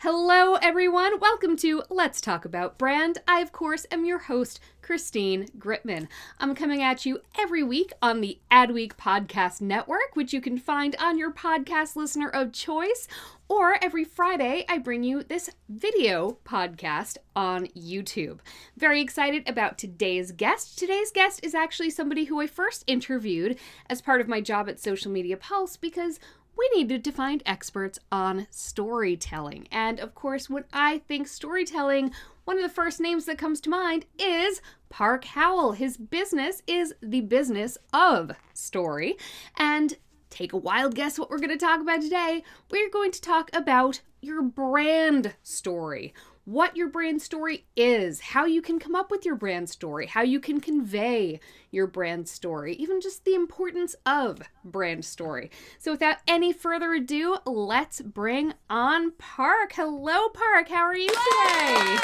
Hello, everyone. Welcome to Let's Talk About Brand. I, of course, am your host, Christine Gritmon. I'm coming at you every week on the Adweek podcast network, which you can find on your podcast listener of choice, or every Friday, I bring you this video podcast on YouTube. Very excited about today's guest. Today's guest is actually somebody who I first interviewed as part of my job at Social Media Pulse because we needed to find experts on storytelling. And of course, when I think storytelling, one of the first names that comes to mind is Park Howell. His business is the business of story. And take a wild guess what we're going to talk about today. We're going to talk about your brand story. What your brand story is, how you can come up with your brand story, how you can convey your brand story, even just the importance of brand story. So without any further ado, let's bring on Park. Hello, Park. How are you today?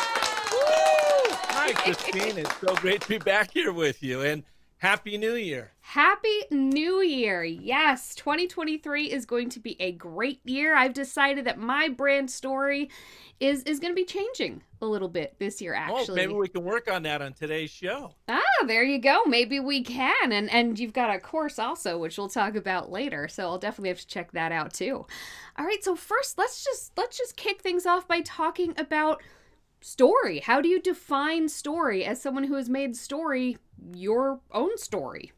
Hi, Christine. It's so great to be back here with you. And Happy New Year. Happy New Year. Yes, 2023 is going to be a great year. I've decided that my brand story is going to be changing a little bit this year, actually. Oh, maybe we can work on that on today's show. Ah, there you go. Maybe we can. And you've got a course also, which we'll talk about later. So I'll definitely have to check that out too. All right, so first let's just kick things off by talking about story. How do you define story as someone who has made story your own story?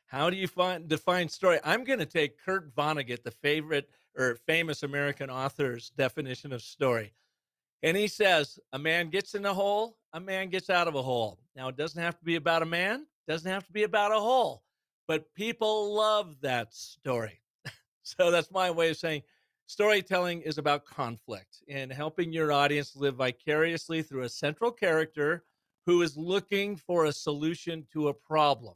How do you define story? I'm going to take Kurt Vonnegut, the famous American author's definition of story. And he says, a man gets in a hole, a man gets out of a hole. Now, it doesn't have to be about a man, doesn't have to be about a hole, but people love that story. So that's my way of saying storytelling is about conflict and helping your audience live vicariously through a central character who is looking for a solution to a problem.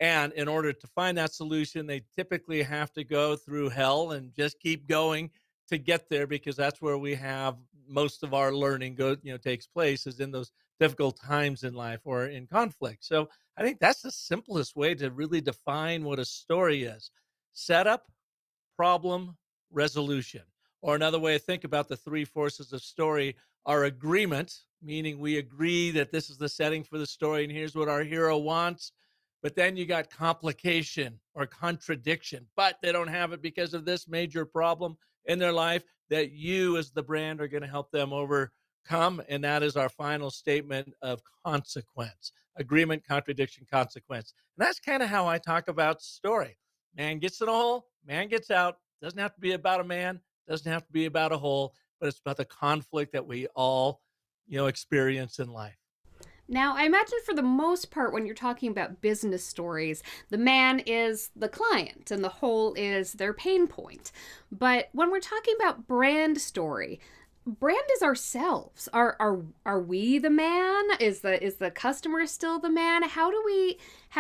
And in order to find that solution, they typically have to go through hell and just keep going to get there, because that's where we have most of our learning takes place, is in those difficult times in life or in conflict. So I think that's the simplest way to really define what a story is: setup, problem, resolution. Or another way to think about the three forces of story are agreement, meaning we agree that this is the setting for the story and here's what our hero wants. But then you got complication or contradiction, but they don't have it because of this major problem in their life that you as the brand are going to help them overcome. And that is our final statement of consequence: agreement, contradiction, consequence. And that's kind of how I talk about story. Man gets in a hole, man gets out. Doesn't have to be about a man, doesn't have to be about a hole, but it's about the conflict that we all, experience in life. Now, I imagine for the most part, when you're talking about business stories, the man is the client and the whole is their pain point. But when we're talking about brand story, brand is ourselves. Are we the man? Is the customer still the man? How do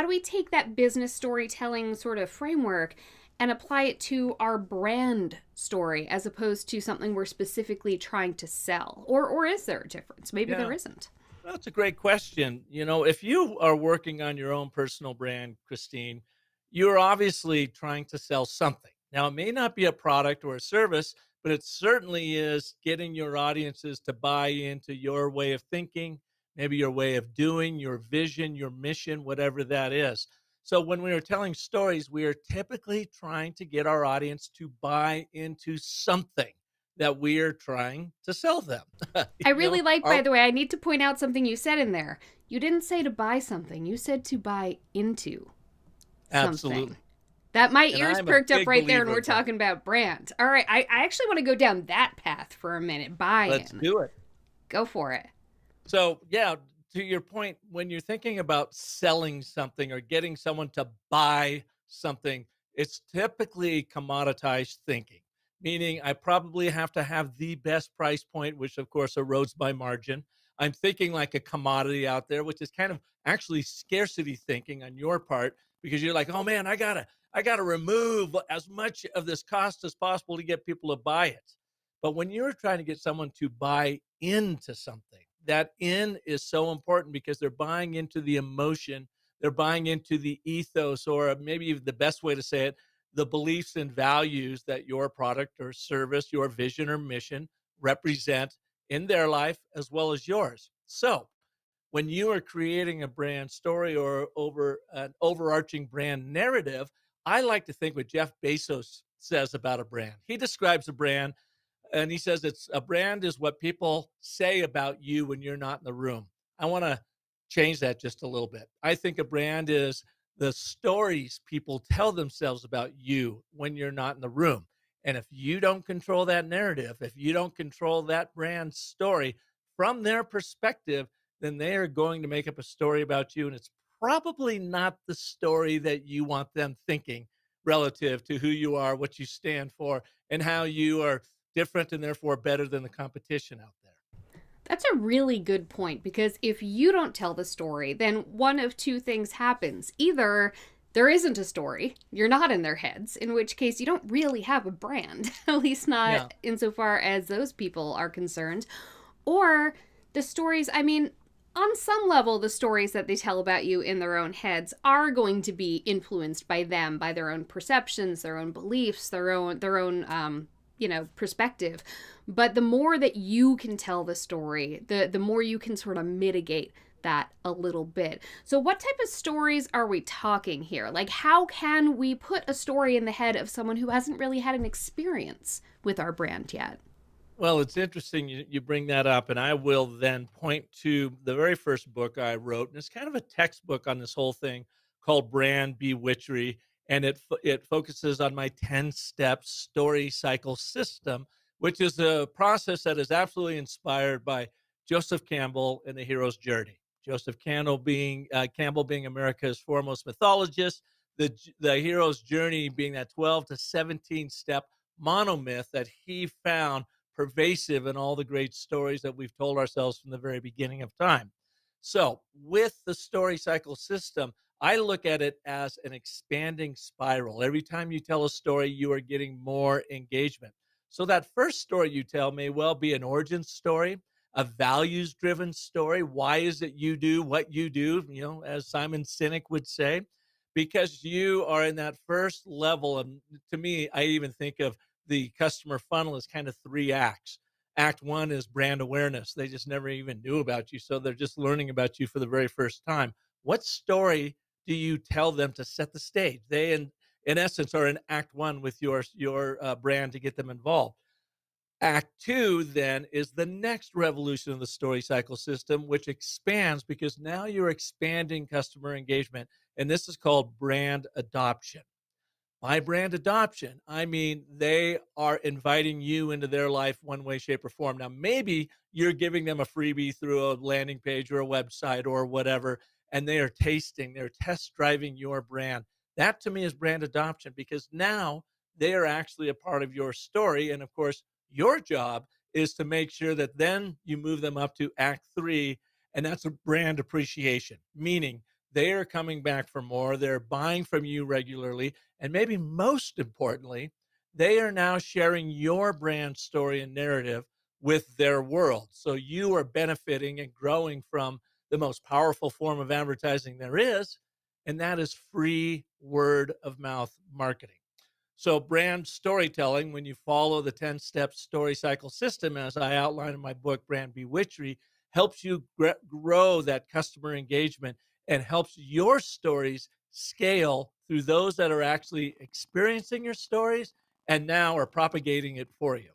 we take that business storytelling sort of framework and apply it to our brand story as opposed to something we're specifically trying to sell? Or is there a difference? Maybe there isn't. That's a great question. If you are working on your own personal brand, Christine, you're obviously trying to sell something. Now, it may not be a product or a service, but it certainly is getting your audiences to buy into your way of thinking, maybe your way of doing, your vision, your mission, whatever that is. So when we are telling stories, we are typically trying to get our audience to buy into something that we are trying to sell them. I really like, by the way, I need to point out something you said in there. You didn't say to buy something. You said to buy into something. Absolutely. That my ears perked up right there when we're talking about brand. All right, I actually want to go down that path for a minute. Buy-in. Let's do it. Go for it. So, yeah, to your point, when you're thinking about selling something or getting someone to buy something, it's typically commoditized thinking. Meaning I probably have to have the best price point, which of course erodes my margin. I'm thinking like a commodity out there, which is kind of actually scarcity thinking on your part, because you're like, oh man, I gotta remove as much of this cost as possible to get people to buy it. But when you're trying to get someone to buy into something, that in is so important because they're buying into the emotion, they're buying into the ethos, or maybe the best way to say it, the beliefs and values that your product or service, your vision or mission represent in their life as well as yours. So, when you are creating a brand story or over an overarching brand narrative, I like to think what Jeff Bezos says about a brand. He describes a brand and he says it's a brand is what people say about you when you're not in the room. I want to change that just a little bit. I think a brand is the stories people tell themselves about you when you're not in the room. And if you don't control that narrative, if you don't control that brand story from their perspective, then they are going to make up a story about you. And it's probably not the story that you want them thinking relative to who you are, what you stand for, and how you are different and therefore better than the competition out there. That's a really good point, because if you don't tell the story, then one of two things happens. Either there isn't a story, you're not in their heads, in which case you don't really have a brand, at least not Yeah. insofar as those people are concerned. Or the stories, I mean, on some level, the stories that they tell about you in their own heads are going to be influenced by them, by their own perceptions, their own beliefs, their own perspective. But the more that you can tell the story, the more you can sort of mitigate that a little bit. So what type of stories are we talking here? Like, how can we put a story in the head of someone who hasn't really had an experience with our brand yet? Well, it's interesting you bring that up, and I will then point to the very first book I wrote, and it's kind of a textbook on this whole thing called Brand Bewitchery, and it focuses on my 10-step story cycle system, which is a process that is absolutely inspired by Joseph Campbell and the hero's journey. Joseph Campbell being America's foremost mythologist, the hero's journey being that 12 to 17 step monomyth that he found pervasive in all the great stories that we've told ourselves from the very beginning of time. So, with the story cycle system, I look at it as an expanding spiral. Every time you tell a story, you are getting more engagement. So, that first story you tell may well be an origin story, a values driven story. Why is it you do what you do? As Simon Sinek would say, because you are in that first level. And to me, I even think of the customer funnel is kind of three acts. Act one is brand awareness. They just never even knew about you. So they're just learning about you for the very first time. What story do you tell them to set the stage? They, in essence, are in act one with your brand to get them involved. Act two then is the next revolution of the story cycle system, which expands because now you're expanding customer engagement. And this is called brand adoption. By brand adoption, I mean they are inviting you into their life one way, shape, or form. Now, maybe you're giving them a freebie through a landing page or a website or whatever, and they're test driving your brand. That to me is brand adoption because now they are actually a part of your story. And of course, your job is to make sure that then you move them up to act three, and that's a brand appreciation, meaning they are coming back for more. They're buying from you regularly. And maybe most importantly, they are now sharing your brand story and narrative with their world. So you are benefiting and growing from the most powerful form of advertising there is, and that is free word of mouth marketing. So, brand storytelling, when you follow the 10-step story cycle system, as I outline in my book, Brand Bewitchery, helps you grow that customer engagement and helps your stories scale through those that are actually experiencing your stories and now are propagating it for you.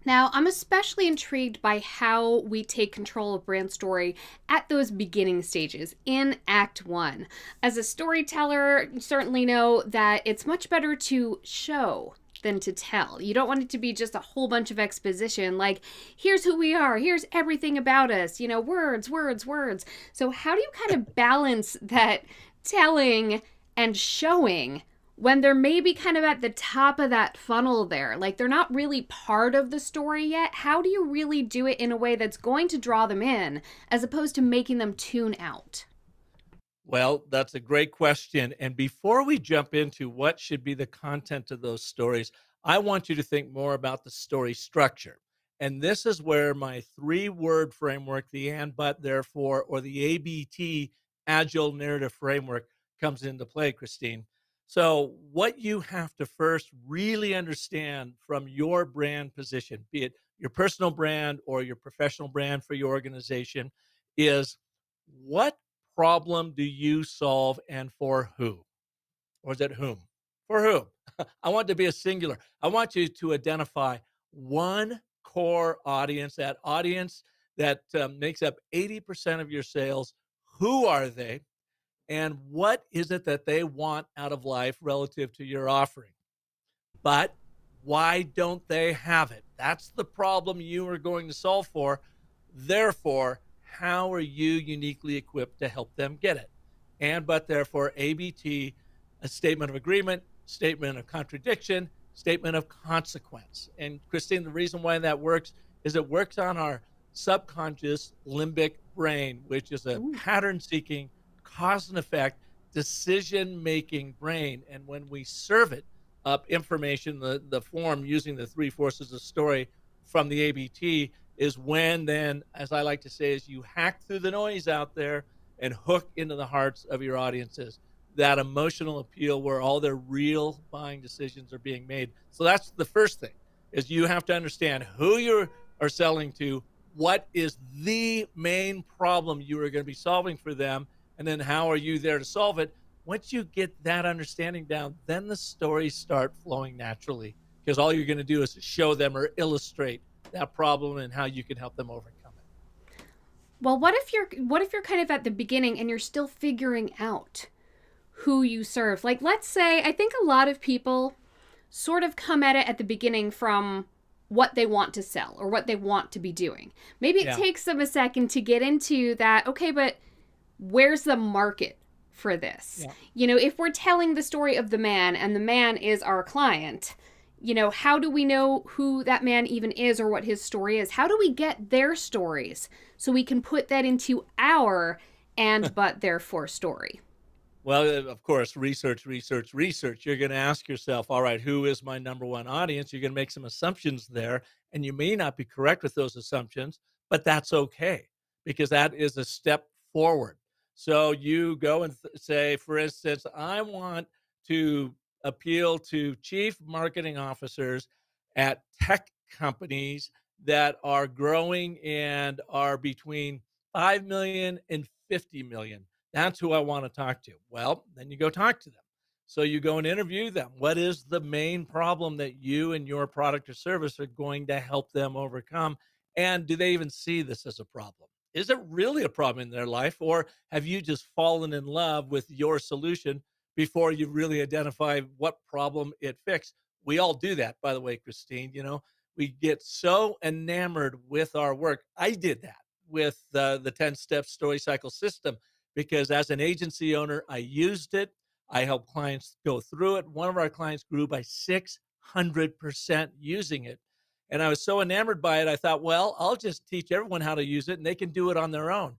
Now, I'm especially intrigued by how we take control of brand story at those beginning stages in Act 1. As a storyteller, you certainly know that it's much better to show than to tell. You don't want it to be just a whole bunch of exposition, like, here's who we are, here's everything about us, words, words, words. So how do you kind of balance that telling and showing when they're maybe kind of at the top of that funnel there? Like, they're not really part of the story yet. How do you really do it in a way that's going to draw them in as opposed to making them tune out? Well, that's a great question. And before we jump into what should be the content of those stories, I want you to think more about the story structure. And this is where my three-word framework, the and, but, therefore, or the ABT, Agile Narrative Framework, comes into play, Christine. So, what you have to first really understand from your brand position, be it your personal brand or your professional brand for your organization is, what problem do you solve and for who? Or is it whom? For whom? I want it to be a singular. I want you to identify one core audience, that audience that makes up 80% of your sales. Who are they? And what is it that they want out of life relative to your offering? But why don't they have it? That's the problem you are going to solve for. Therefore, how are you uniquely equipped to help them get it? And but therefore, ABT, a statement of agreement, statement of contradiction, statement of consequence. And Christine, the reason why that works is it works on our subconscious limbic brain, which is a Ooh. pattern seeking, cause and effect, decision making brain. And when we serve it up information, the form using the three forces of story from the ABT, is when then, as I like to say, is you hack through the noise out there and hook into the hearts of your audiences. That emotional appeal where all their real buying decisions are being made. So that's the first thing, is you have to understand who you are selling to, what is the main problem you are going to be solving for them, and then how are you there to solve it. Once you get that understanding down, then the stories start flowing naturally, because all you're going to do is show them or illustrate that problem and how you can help them overcome it. Well, what if you're kind of at the beginning and you're still figuring out who you serve? Like, let's say, I think a lot of people sort of come at it at the beginning from what they want to sell or what they want to be doing. Maybe it Yeah. takes them a second to get into that, okay, but where's the market for this? Yeah. You know, if we're telling the story of the man and the man is our client, you know, how do we know who that man even is or what his story is? How do we get their stories so we can put that into our and but therefore story? Well, of course, research, research, research. You're going to ask yourself, all right, who is my number one audience? You're going to make some assumptions there, and you may not be correct with those assumptions, but that's okay, because that is a step forward. So you go and say, for instance, I want to appeal to chief marketing officers at tech companies that are growing and are between 5 million and 50 million. That's who I want to talk to. Well, then you go talk to them. So you go and interview them. What is the main problem that you and your product or service are going to help them overcome? And do they even see this as a problem? Is it really a problem in their life? Or have you just fallen in love with your solution before you really identify what problem it fixed? We all do that, by the way, Christine. You know, we get so enamored with our work. I did that with the 10-step story cycle system, because as an agency owner, I used it. I helped clients go through it. One of our clients grew by 600% using it. And I was so enamored by it, I thought, well, I'll just teach everyone how to use it and they can do it on their own,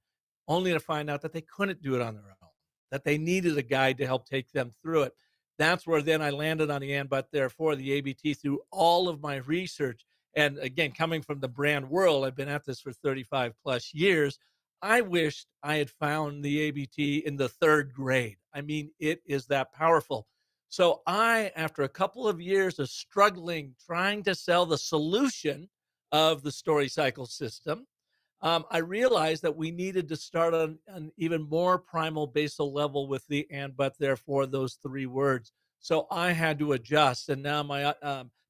only to find out that they couldn't do it on their own, that they needed a guide to help take them through it. That's where then I landed on the and, but, therefore, the ABT through all of my research. And again, coming from the brand world, I've been at this for 35 plus years. I wished I had found the ABT in the third grade. I mean, it is that powerful. So I, after a couple of years of struggling, trying to sell the solution of the story cycle system, I realized that we needed to start on an even more primal basal level with the and, but, therefore, those three words. So I had to adjust. And now my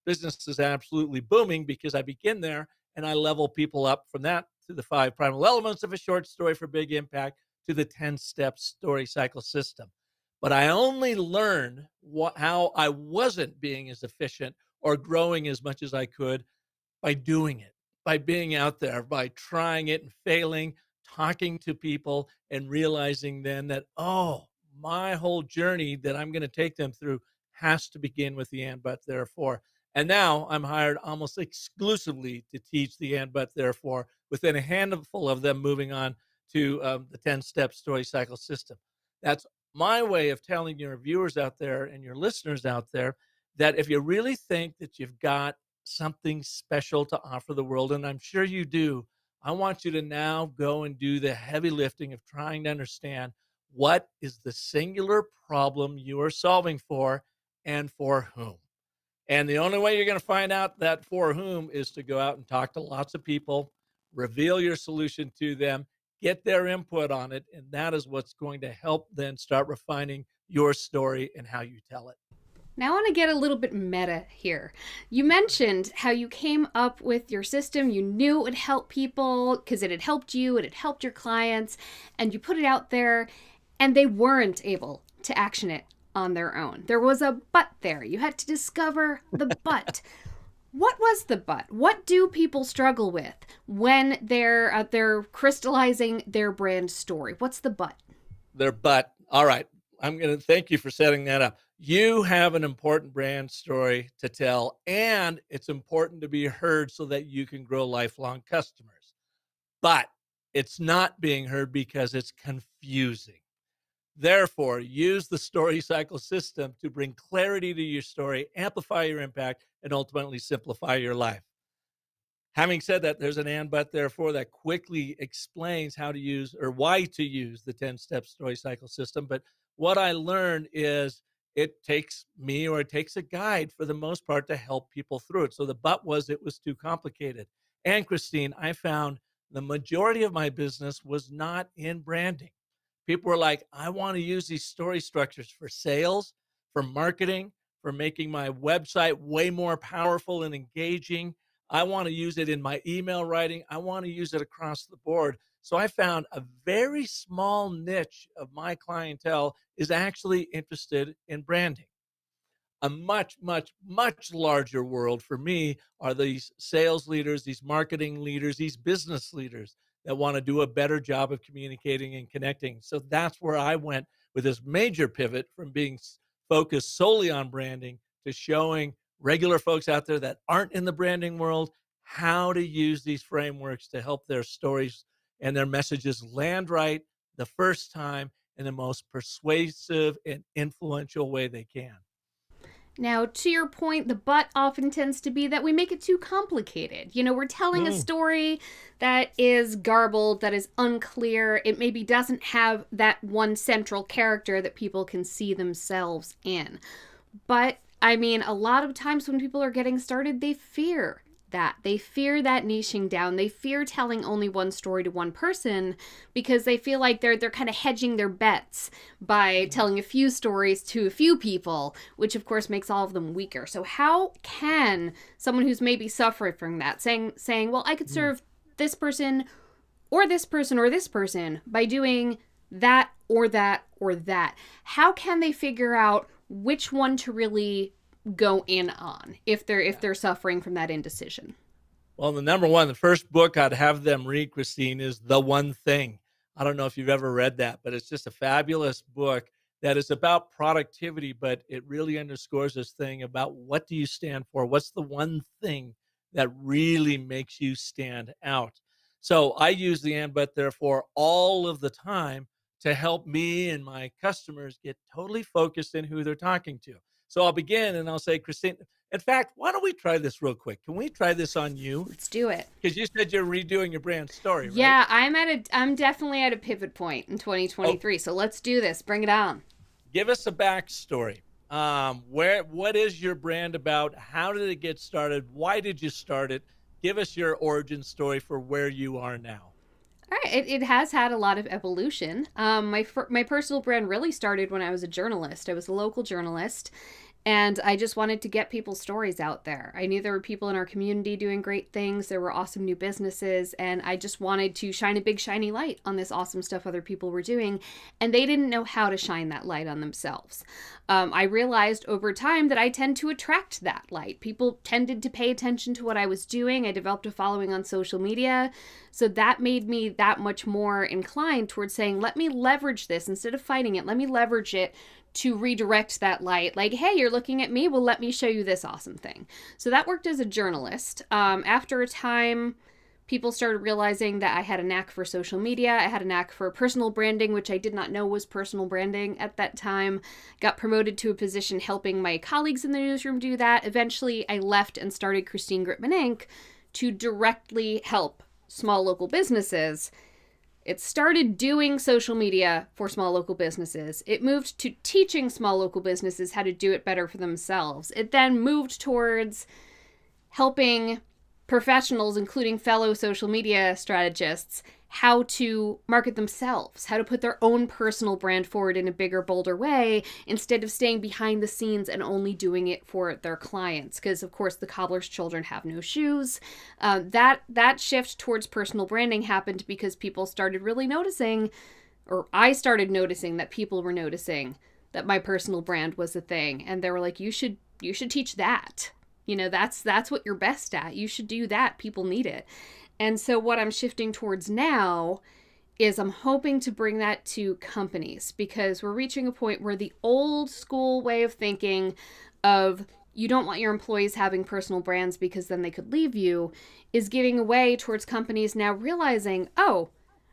business is absolutely booming because I begin there and I level people up from that to the 5 primal elements of a short story for big impact to the 10-step story cycle system. But I only learned how I wasn't being as efficient or growing as much as I could by doing it, by being out there, by trying it and failing, talking to people, and realizing then that, oh, my whole journey that I'm going to take them through has to begin with the and, but, therefore. And now I'm hired almost exclusively to teach the and, but, therefore, within a handful of them moving on to the 10-step story cycle system. That's my way of telling your viewers out there and your listeners out there that if you really think that you've got something special to offer the world, and I'm sure you do, I want you to now go and do the heavy lifting of trying to understand what is the singular problem you are solving for and for whom. And the only way you're going to find out that for whom is to go out and talk to lots of people, reveal your solution to them, get their input on it. And that is what's going to help then start refining your story and how you tell it. Now I want to get a little bit meta here. You mentioned how you came up with your system. You knew it would help people because it had helped you, it had helped your clients, and you put it out there and they weren't able to action it on their own. There was a but there. You had to discover the but. What was the but? What do people struggle with when they're crystallizing their brand story? What's the but? Their but. All right. I'm going to thank you for setting that up. You have an important brand story to tell, and it's important to be heard so that you can grow lifelong customers. But it's not being heard because it's confusing. Therefore, use the story cycle system to bring clarity to your story, amplify your impact, and ultimately simplify your life. Having said that, there's an and but therefore that quickly explains how to use or why to use the 10-step story cycle system. But what I learned is it takes me, or it takes a guide for the most part, to help people through it. So the but was it was too complicated. And Christine, I found the majority of my business was not in branding. People were like, I want to use these story structures for sales, for marketing, for making my website way more powerful and engaging. I want to use it in my email writing. I want to use it across the board. So I found a very small niche of my clientele is actually interested in branding. A much, much, much larger world for me are these sales leaders, these marketing leaders, these business leaders that want to do a better job of communicating and connecting. So that's where I went with this major pivot from being focused solely on branding to showing regular folks out there that aren't in the branding world how to use these frameworks to help their stories and their messages land right the first time in the most persuasive and influential way they can. Now, to your point, the but often tends to be that we make it too complicated. You know, we're telling a story that is garbled, that is unclear. It maybe doesn't have that one central character that people can see themselves in. But, I mean, a lot of times when people are getting started, they fear that. They fear that niching down. They fear telling only one story to one person because they feel like they're kind of hedging their bets by telling a few stories to a few people, which of course makes all of them weaker. So how can someone who's maybe suffering from that, saying, well, I could serve this person or this person or this person by doing that or that or that, how can they figure out which one to really go in on if they're suffering from that indecision? Well, the first book I'd have them read, Christine, is The One Thing. I don't know if you've ever read that, but it's just a fabulous book that is about productivity, but it really underscores this thing about what do you stand for? What's the one thing that really makes you stand out? So I use the and but therefore all of the time to help me and my customers get totally focused in who they're talking to. So I'll begin and I'll say, Christine, in fact, why don't we try this real quick? Can we try this on you? Let's do it. Because you said you're redoing your brand story, right? Yeah, I'm definitely at a pivot point in 2023. So let's do this. Bring it on. Give us a backstory. What is your brand about? How did it get started? Why did you start it? Give us your origin story for where you are now. All right, it has had a lot of evolution. My personal brand really started when I was a journalist. I was a local journalist, and I just wanted to get people's stories out there. I knew there were people in our community doing great things. There were awesome new businesses, and I just wanted to shine a big shiny light on this awesome stuff other people were doing, and they didn't know how to shine that light on themselves. I realized over time that I tend to attract that light. People tended to pay attention to what I was doing. I developed a following on social media, so that made me that much more inclined towards saying, let me leverage this instead of fighting it. Let me leverage it to redirect that light. Like, hey, you're looking at me. Well, let me show you this awesome thing. So that worked as a journalist. After a time, people started realizing that I had a knack for social media. I had a knack for personal branding, which I did not know was personal branding at that time. Got promoted to a position helping my colleagues in the newsroom do that. Eventually, I left and started Gritmon Inc. to directly help small local businesses It started doing social media for small local businesses. It moved to teaching small local businesses how to do it better for themselves. It then moved towards helping professionals, including fellow social media strategists, how to market themselves, how to put their own personal brand forward in a bigger, bolder way, instead of staying behind the scenes and only doing it for their clients. Because, of course, the cobbler's children have no shoes. That shift towards personal branding happened because people started really noticing, or I started noticing that people were noticing that my personal brand was a thing. And they were like, you should teach that. You know, that's what you're best at. You should do that. People need it. And so what I'm shifting towards now is I'm hoping to bring that to companies, because we're reaching a point where the old school way of thinking of you don't want your employees having personal brands because then they could leave you is giving away towards companies now realizing, oh,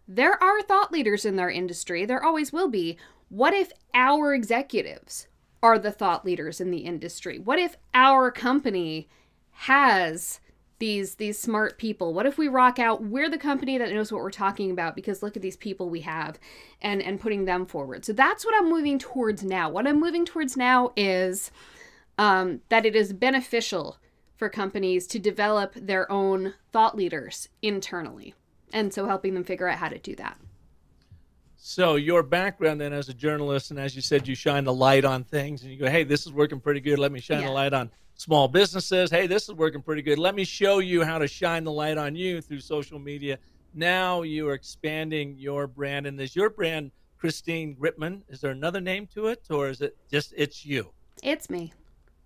there are thought leaders in their industry. There always will be. What if our executives are the thought leaders in the industry? What if our company has these smart people? What if we rock out, we're the company that knows what we're talking about because look at these people we have, and putting them forward. So that's what I'm moving towards now. What I'm moving towards now is that it is beneficial for companies to develop their own thought leaders internally. And so helping them figure out how to do that. So your background then as a journalist, and as you said, you shine the light on things and you go, hey, this is working pretty good. Let me shine the light on small businesses. Hey, this is working pretty good. Let me show you how to shine the light on you through social media. Now you are expanding your brand. And is your brand Christine Gritmon? Is there another name to it, or is it just it's you? It's me.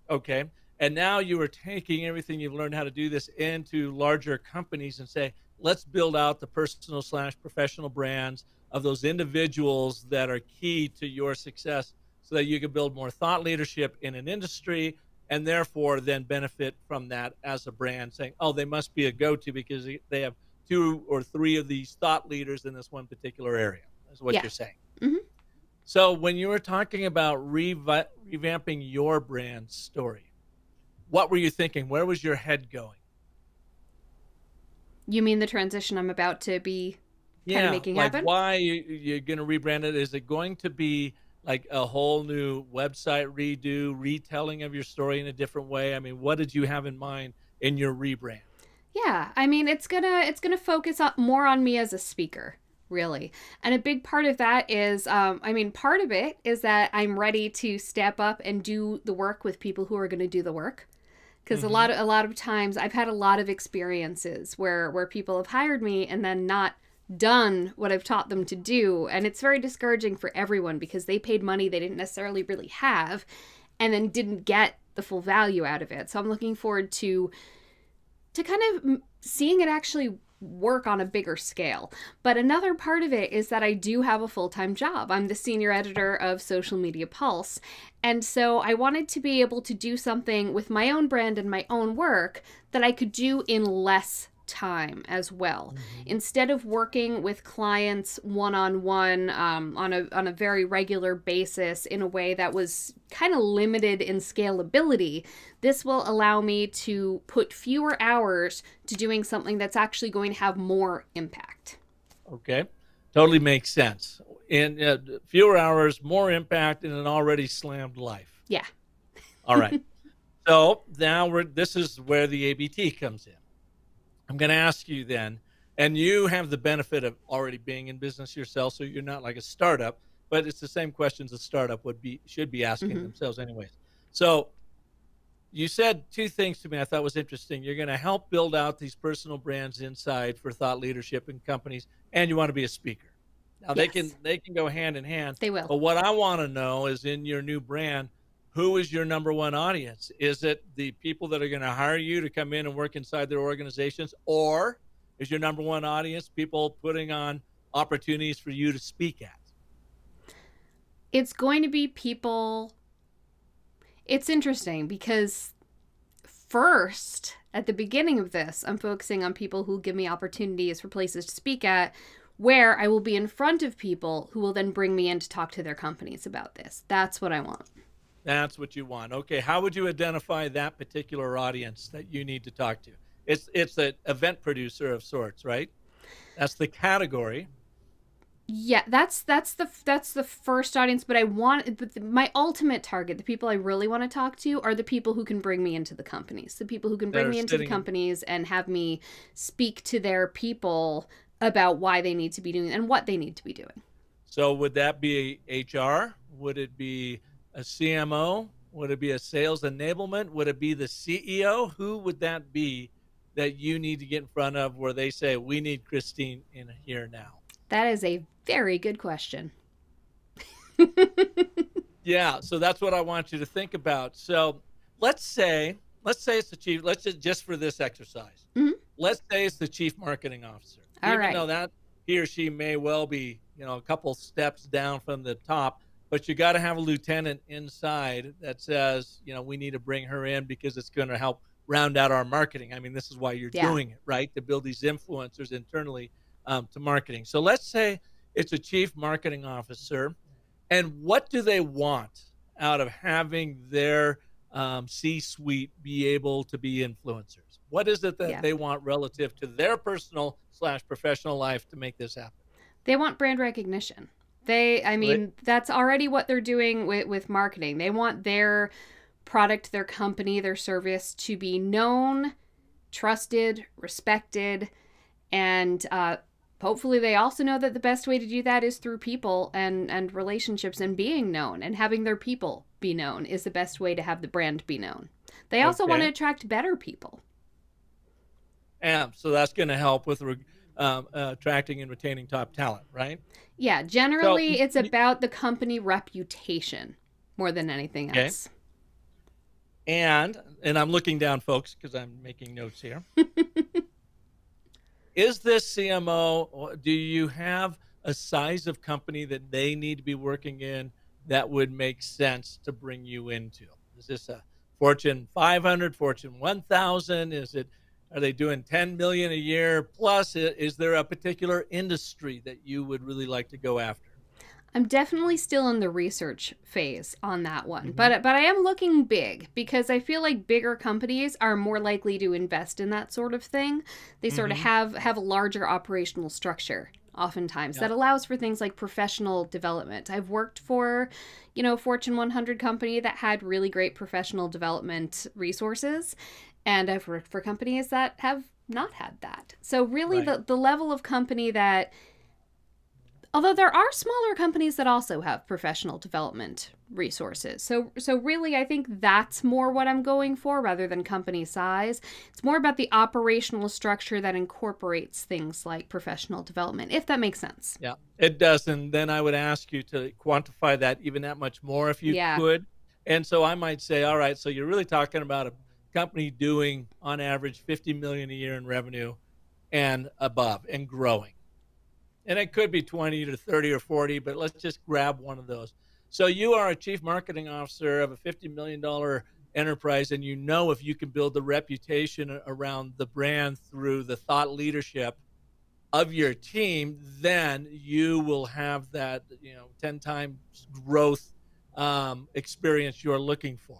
Okay. And now you are taking everything you've learned how to do this into larger companies and say, let's build out the personal / professional brands of those individuals that are key to your success so that you can build more thought leadership in an industry and therefore then benefit from that as a brand, saying, oh, they must be a go-to because they have 2 or 3 of these thought leaders in this one particular area. That's what you're saying. Mm-hmm. So when you were talking about revamping your brand story, what were you thinking? Where was your head going? You mean the transition I'm about to be kind of making happen? Why you're going to rebrand it? Is it going to be like a whole new website redo, retelling of your story in a different way? I mean, what did you have in mind in your rebrand? Yeah, I mean, it's gonna focus more on me as a speaker, really. And a big part of that is, part of it is that I'm ready to step up and do the work with people who are going to do the work. Because a lot of times I've had a lot of experiences where people have hired me and then not done what I've taught them to do. And it's very discouraging for everyone because they paid money they didn't necessarily really have and then didn't get the full value out of it. So I'm looking forward to kind of seeing it actually work on a bigger scale. But another part of it is that I do have a full-time job. I'm the senior editor of Social Media Pulse. And so I wanted to be able to do something with my own brand and my own work that I could do in less time as well. Instead of working with clients one-on-one on a very regular basis in a way that was kind of limited in scalability, this will allow me to put fewer hours to doing something that's actually going to have more impact. Okay. Totally makes sense. In fewer hours, more impact in an already slammed life. Yeah. All right. So now this is where the ABT comes in. I'm going to ask you then, and you have the benefit of already being in business yourself, so you're not like a startup, but it's the same questions a startup should be asking themselves anyways. So you said 2 things to me I thought was interesting. You're going to help build out these personal brands inside for thought leadership in companies, and you want to be a speaker. Now they can go hand in hand. They will. But what I want to know is in your new brand, who is your number one audience? Is it the people that are going to hire you to come in and work inside their organizations? Or is your number one audience people putting on opportunities for you to speak at? It's going to be people. It's interesting because first, at the beginning of this, I'm focusing on people who give me opportunities for places to speak at, where I will be in front of people who will then bring me in to talk to their companies about this. That's what I want. That's what you want. Okay, how would you identify that particular audience that you need to talk to? It's an event producer of sorts, right? That's the category. Yeah, that's the first audience, but my ultimate target, the people I really want to talk to, are the people who can bring me into the companies. The people who can that bring are me into the sitting in. companies and have me speak to their people about why they need to be doing and what they need to be doing. So would that be HR? Would it be a CMO? Would it be a sales enablement? Would it be the CEO? Who would that be that you need to get in front of where they say, we need Christine in here now? That is a very good question. Yeah, so that's what I want you to think about. So let's say it's the chief. Let's just for this exercise, Mhm. let's say it's the chief marketing officer. All Even though right. that he or she may well be, a couple steps down from the top, but you got to have a lieutenant inside that says, we need to bring her in because it's going to help round out our marketing. I mean, this is why you're Yeah. doing it, right? To build these influencers internally to marketing. So let's say it's a chief marketing officer, and what do they want out of having their C-suite be able to be influencers? What is it that Yeah. they want relative to their personal slash professional life to make this happen? They want brand recognition. I So they, mean, that's already what they're doing with marketing. They want their product, their company, their service to be known, trusted, respected, and hopefully they also know that the best way to do that is through people and relationships and being known, and having their people be known is the best way to have the brand be known. They also want to okay. attract better people. And so that's going to help with attracting and retaining top talent, right? Yeah, So, generally it's about the company reputation more than anything okay. else. And I'm looking down, folks, because I'm making notes here. Is this CMO, do you have a size of company that they need to be working in that would make sense to bring you into? Is this a Fortune 500, Fortune 1000? Are they doing 10 million a year plus? Is there a particular industry that you would really like to go after? I'm definitely still in the research phase on that one, Hmm. but I am looking big because I feel like bigger companies are more likely to invest in that sort of thing. They sort of Hmm. have a larger operational structure oftentimes Yeah. that allows for things like professional development. I've worked for, Fortune 100 company that had really great professional development resources, and I've worked for companies that have not had that. So really Right. the level of company that, although there are smaller companies that also have professional development resources. So really I think that's more what I'm going for rather than company size. It's more about the operational structure that incorporates things like professional development, if that makes sense. Yeah, it does. And then I would ask you to quantify that even that much more if you Yeah. could. And so I might say, all right, so you're really talking about a company doing on average 50 million a year in revenue and above and growing. And it could be 20 to 30 or 40, but let's just grab one of those. So you are a chief marketing officer of a $50 million enterprise, and you know if you can build the reputation around the brand through the thought leadership of your team, then you will have that 10 times growth experience you're looking for,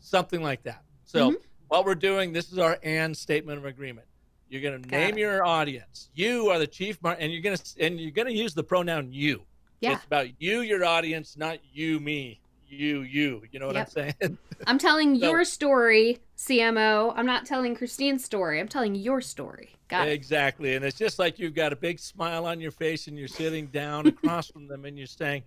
something like that. So Mm-hmm. what we're doing, this is our and statement of agreement. You're going to Got name it. your audience. You are the and you're going to use the pronoun you. Yeah. It's about you, your audience, not you, me, you know what I'm Yep. saying? I'm telling So your story, CMO. I'm not telling Christine's story. I'm telling your story. Got it. exactly. And it's just like you've got a big smile on your face and you're sitting down across from them and you're saying,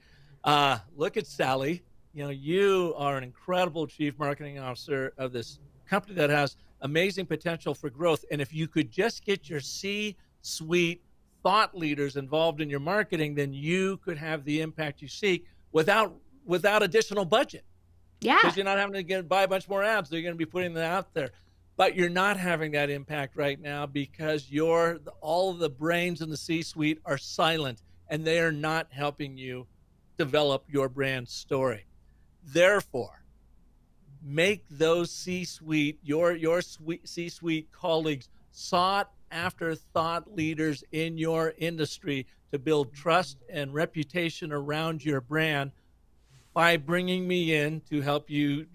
look at Sally. You are an incredible chief marketing officer of this company that has amazing potential for growth. And if you could just get your C suite thought leaders involved in your marketing, then you could have the impact you seek without additional budget Yeah. because you're not having to buy a bunch more ads. They're going to be putting them out there. But you're not having that impact right now because all of the brains in the C-suite are silent and they are not helping you develop your brand story. Therefore, make those C-suite, your C-suite colleagues, sought after thought leaders in your industry to build trust and reputation around your brand by bringing me in to help you,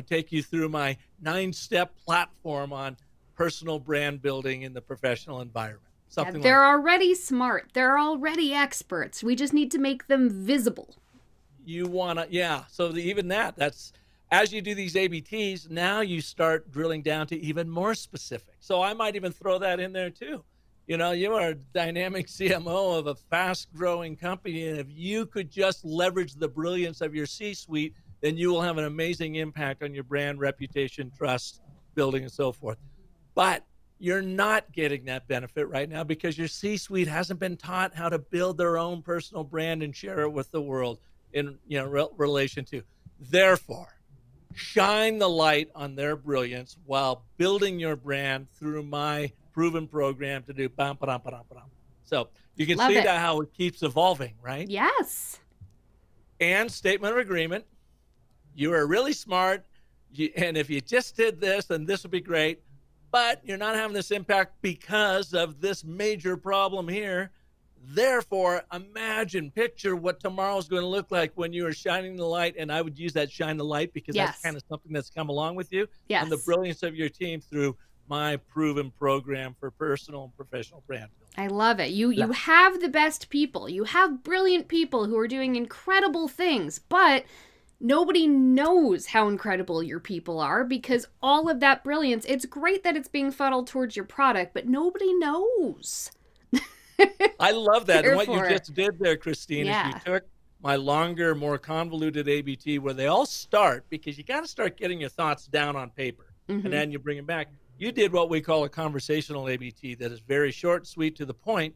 take you through my 9-step platform on personal brand building in the professional environment. Something they're like already smart. They're already experts. We just need to make them visible. you want to, yeah. So even that's as you do these ABTs, now you start drilling down to even more specific. So I might even throw that in there too. You are a dynamic CMO of a fast growing company. And if you could just leverage the brilliance of your C-suite, then you will have an amazing impact on your brand, reputation, trust building, and so forth. But you're not getting that benefit right now because your C-suite hasn't been taught how to build their own personal brand and share it with the world in relation to. Therefore, shine the light on their brilliance while building your brand through my proven program to do bam, ba-dum, ba-dum, ba-dum. So you can Love see it. that how it keeps evolving, right? Yes. And statement of agreement. You are really smart. And if you just did this, then this would be great. But you're not having this impact because of this major problem here. Therefore, picture what tomorrow's going to look like when you are shining the light. And I would use that shine the light because that's kind of something that's come along with you. Yes. And the brilliance of your team through my proven program for personal and professional brand building. I love it. You have the best people. You have brilliant people who are doing incredible things, but nobody knows how incredible your people are because all of that brilliance, it's great that it's being funneled towards your product, but nobody knows. I love that. And what you just did there, Christine, is you took my longer, more convoluted ABT where they all start, because you got to start getting your thoughts down on paper and then you bring them back. You did what we call a conversational ABT that is very short, sweet, to the point,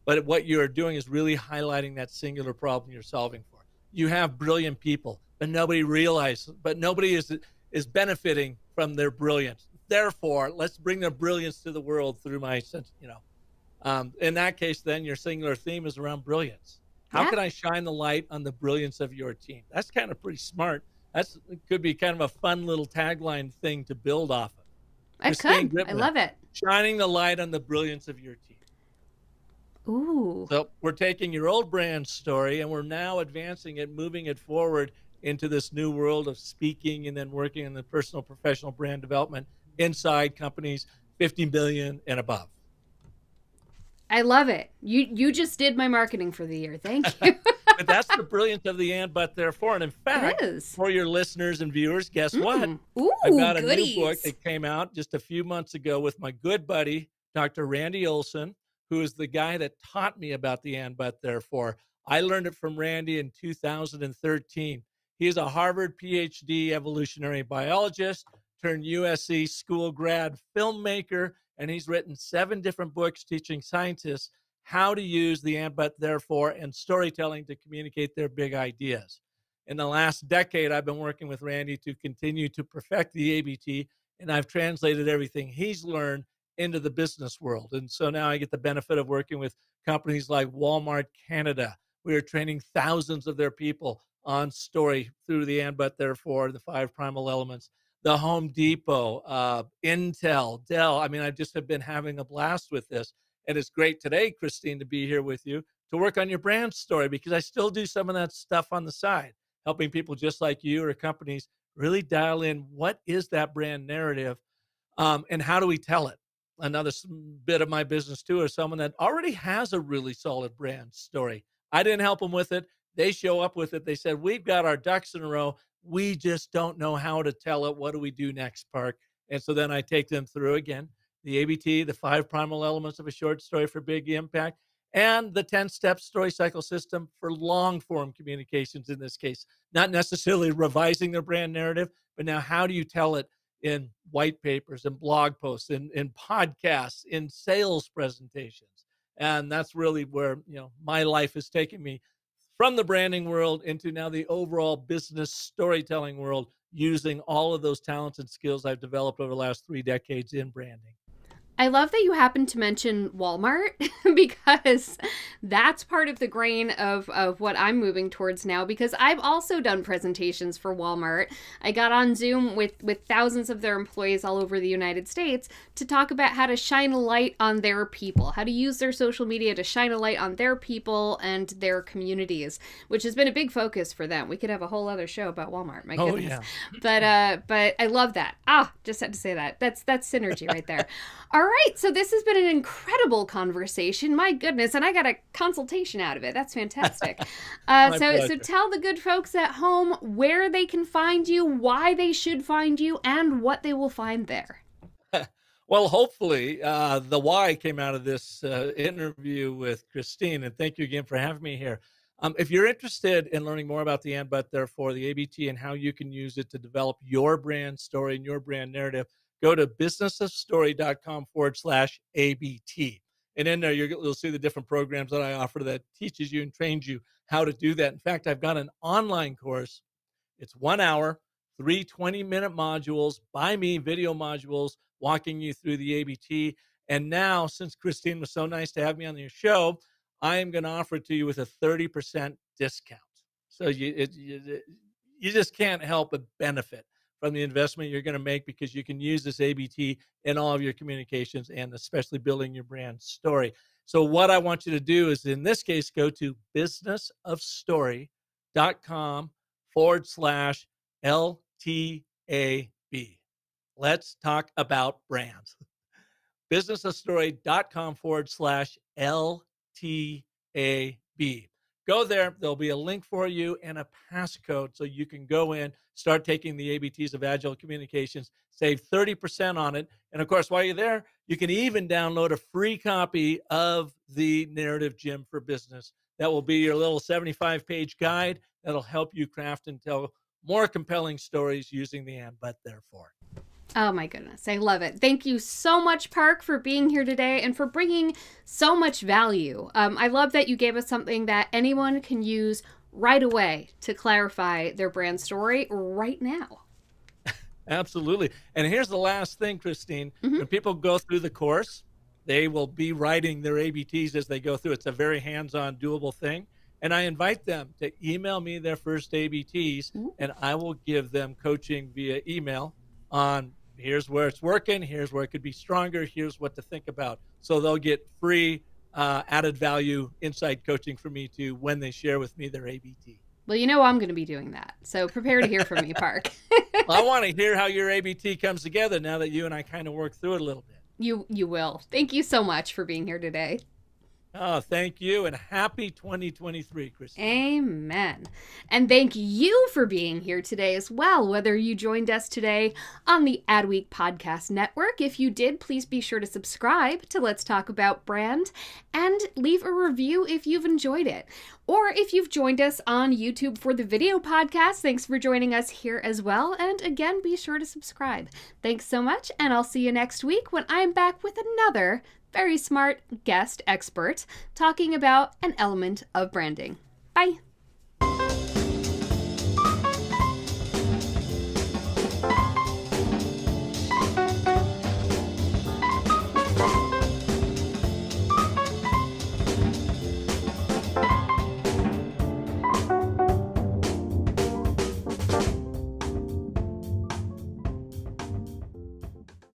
but what you're doing is really highlighting that singular problem you're solving for. You have brilliant people, but nobody is benefiting from their brilliance. Therefore, let's bring their brilliance to the world through my sense, in that case, then your singular theme is around brilliance. How can I shine the light on the brilliance of your team? That's kind of pretty smart. It could be kind of a fun little tagline thing to build off of. I could. Gritmon, I love it. Shining the light on the brilliance of your team. Ooh. So we're taking your old brand story and we're now advancing it, moving it forward into this new world of speaking and then working in the personal, professional brand development inside companies 50 million and above. I love it. You just did my marketing for the year. Thank you. But that's the brilliance of the and, but, therefore. And in fact, for your listeners and viewers, guess what? Ooh, I've got a new book that came out just a few months ago with my good buddy, Dr. Randy Olson, who is the guy that taught me about the and, but, therefore. I learned it from Randy in 2013. He is a Harvard PhD evolutionary biologist turned USC school grad filmmaker, and he's written 7 different books teaching scientists how to use the and, but, therefore, and storytelling to communicate their big ideas. In the last decade, I've been working with Randy to continue to perfect the ABT, and I've translated everything he's learned into the business world. And so now I get the benefit of working with companies like Walmart Canada. We are training thousands of their people on story through the and, but, therefore, the 5 primal elements. The Home Depot, Intel, Dell. I mean, I just have been having a blast with this. And it's great today, Christine, to be here with you to work on your brand story, because I still do some of that stuff on the side, helping people just like you or companies really dial in what is that brand narrative and how do we tell it. Another bit of my business, too, is someone that already has a really solid brand story. I didn't help them with it. They show up with it. They said, we've got our ducks in a row. We just don't know how to tell it. What do we do next, Park? And so then I take them through again, the ABT, the 5 primal elements of a short story for big impact, and the 10-step story cycle system for long form communications in this case, not necessarily revising their brand narrative, but now how do you tell it in white papers and blog posts, in podcasts, in sales presentations. And that's really where, my life has taken me from the branding world into now the overall business storytelling world, using all of those talents and skills I've developed over the last 3 decades in branding. I love that you happened to mention Walmart because that's part of the grain of what I'm moving towards now, because I've also done presentations for Walmart. I got on Zoom with thousands of their employees all over the United States to talk about how to shine a light on their people, how to use their social media to shine a light on their people and their communities, which has been a big focus for them. We could have a whole other show about Walmart, my goodness. Yeah. But I love that. Just had to say that. That's synergy right there. All right, so this has been an incredible conversation. My goodness, and I got a consultation out of it. That's fantastic. So tell the good folks at home where they can find you, why they should find you, and what they will find there. Well, hopefully the why came out of this interview with Christine, and thank you again for having me here. If you're interested in learning more about the and, but, therefore, the ABT, and how you can use it to develop your brand story and your brand narrative, go to businessofstory.com/ABT. And in there, you'll see the different programs that I offer that teaches you and trains you how to do that. In fact, I've got an online course. It's 1 hour, 3 20-minute modules by me, video modules, walking you through the ABT. And now, since Christine was so nice to have me on your show, I am going to offer it to you with a 30% discount. So you just can't help but benefit from the investment you're going to make, because you can use this ABT in all of your communications, and especially building your brand story. So what I want you to do is, in this case, go to businessofstory.com/LTAB. Let's talk about brands. businessofstory.com/LTAB. Go there. There'll be a link for you and a passcode, so you can go in, start taking the ABTs of Agile Communications, save 30% on it. And of course, while you're there, you can even download a free copy of the Narrative Gym for Business. That will be your little 75-page guide that'll help you craft and tell more compelling stories using the and, but, therefore. Oh my goodness, I love it. Thank you so much, Park, for being here today and for bringing so much value. I love that you gave us something that anyone can use right away to clarify their brand story right now. Absolutely. And here's the last thing, Christine. When people go through the course, they will be writing their ABTs as they go through. It's a very hands-on, doable thing. And I invite them to email me their first ABTs, and I will give them coaching via email on here's where it's working, here's where it could be stronger, here's what to think about. So they'll get free added value inside coaching from me too when they share with me their ABT. Well, you know I'm going to be doing that. So prepare to hear from me, Park. Well, I want to hear how your ABT comes together now that you and I kind of work through it a little bit. You will. Thank you so much for being here today. Oh, thank you, and happy 2023, Christine. Amen. And thank you for being here today as well, whether you joined us today on the Adweek Podcast Network. If you did, please be sure to subscribe to Let's Talk About Brand and leave a review if you've enjoyed it. Or if you've joined us on YouTube for the video podcast, thanks for joining us here as well. And again, be sure to subscribe. Thanks so much, and I'll see you next week when I'm back with another very smart guest expert talking about an element of branding. Bye.